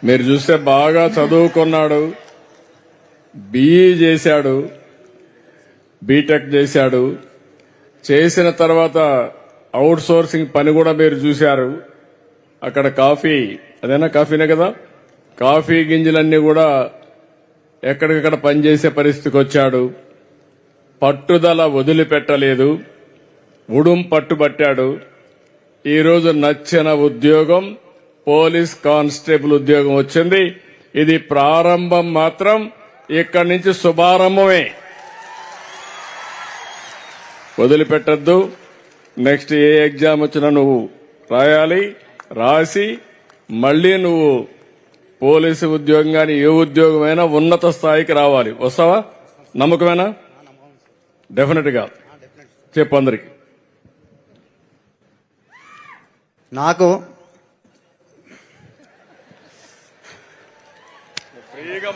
మీరు చూస్తే బాగా చదువుకున్నాడు, బీఈ చేశాడు, బీటెక్ చేశాడు. చేసిన తర్వాత అవుట్ సోర్సింగ్ పని కూడా మీరు చూశారు. అక్కడ కాఫీ, అదేనా కాఫీనే కదా, కాఫీ గింజలన్నీ కూడా ఎక్కడికక్కడ పనిచేసే పరిస్థితికి వచ్చాడు. పట్టుదల వదిలిపెట్టలేదు, ఉడుం పట్టుబట్టాడు. ఈరోజు నచ్చిన ఉద్యోగం పోలీస్ కానిస్టేబుల్ ఉద్యోగం వచ్చింది. ఇది ప్రారంభం మాత్రం, ఇక్కడి నుంచి శుభారంభమే. వదిలిపెట్టద్దు. నెక్స్ట్ ఏ ఎగ్జామ్ వచ్చినా నువ్వు రాయాలి, రాసి మళ్లీ నువ్వు పోలీసు ఉద్యోగం కానీ ఏ ఉద్యోగమైనా ఉన్నత స్థాయికి రావాలి. వస్తావా? నమ్మకమేనా? డెఫినెట్ గా చెప్పు అందరికి. నాకు ఫ్రీగా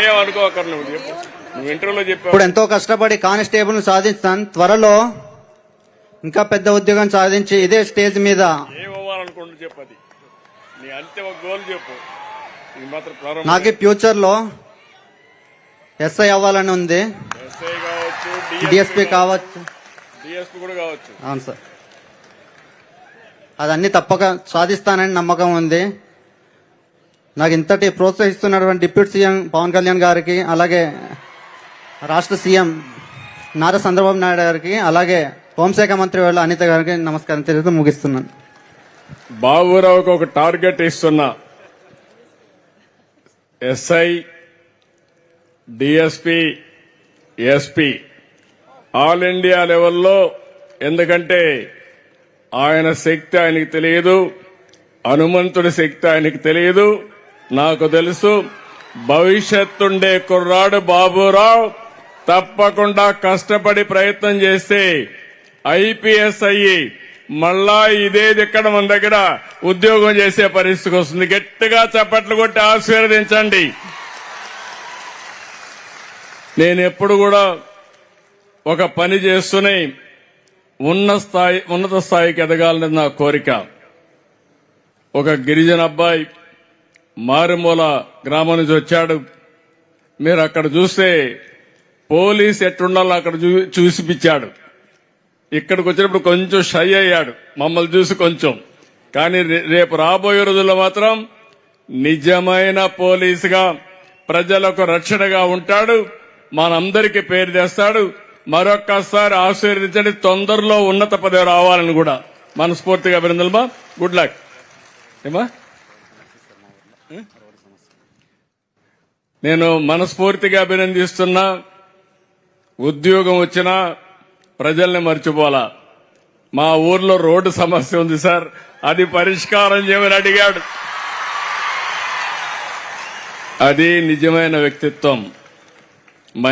ఏమనుకోకరు, నువ్వు ఇంటర్వ్యూలో చెప్పావు. ఇప్పుడు ఎంతో కష్టపడి కానిస్టేబుల్ సాధిస్తాను. త్వరలో ఇంకా పెద్ద ఉద్యోగం సాధించి ఇదే స్టేజ్ మీద ఏమవ్వాలనుకుంటు చెప్పు. అది నీ అంతిమ గోల్ చెప్పు. నాకు ఫ్యూచర్ లో ఎస్ఐ అవ్వాలని ఉంది. ఎస్ఐ కావచ్చు, డిఎస్పీ కావచ్చు, డిఎస్పీ కూడా కావచ్చు. అవును సార్, అదన్నీ తప్పక సాధిస్తానని నమ్మకం ఉంది. నాకు ఇంతటి ప్రోత్సహిస్తున్నటువంటి డిప్యూటీ సీఎం పవన్ కళ్యాణ్ గారికి, అలాగే రాష్ట్ర సీఎం నారా చంద్రబాబు నాయుడు గారికి, అలాగే హోంశాఖ మంత్రి వాళ్ళ అనిత గారికి నమస్కారం తెలుస్తూ ముగిస్తున్నాను. బాబురావుకి ఒక టార్గెట్ ఇస్తున్నా. SI, DSP, SP all India లెవెల్లో. ఎందుకంటే ఆయన శక్తి ఆయనకి తెలియదు, హనుమంతుడి శక్తి ఆయనకి తెలియదు. నాకు తెలుసు. భవిష్యత్తుండే కుర్రాడు బాబురావు తప్పకుండా కష్టపడి ప్రయత్నం చేస్తే ఐపీఎస్ అయ్యి మళ్ళా ఇదే ఇక్కడ మన దగ్గర ఉద్యోగం చేసే పరిస్థితికి వస్తుంది. గట్టిగా చప్పట్లు కొట్టి ఆశీర్వదించండి. నేను ఎప్పుడు కూడా ఒక పని చేస్తూనే ఉన్నత స్థాయికి ఎదగాలని నా కోరిక. ఒక గిరిజన అబ్బాయి మారుమూల గ్రామం నుంచి వచ్చాడు. మీరు అక్కడ చూస్తే పోలీస్ ఎట్లుండాలో అక్కడ చూసిపించాడు. ఇక్కడికి వచ్చినప్పుడు కొంచెం షై అయ్యాడు మమ్మల్ని చూసి కొంచెం. కానీ రేపు రాబోయే రోజుల్లో మాత్రం నిజమైన పోలీసుగా ప్రజలకు రక్షణగా ఉంటాడు. మనందరికీ పేరు తెస్తాడు. మరొక్కసారి ఆశీర్వదించండి. తొందరలో ఉన్నత పదవి రావాలని కూడా మనస్ఫూర్తిగా అభినందనమా. Good luck. ఏమా నేను మనస్ఫూర్తిగా అభినందిస్తున్నా. ఉద్యోగం వచ్చినా ప్రజల్ని మర్చిపోలా. మా ఊర్లో రోడ్డు సమస్య ఉంది సార్, అది పరిష్కారం చేయమని అడిగాడు. అది నిజమైన వ్యక్తిత్వం.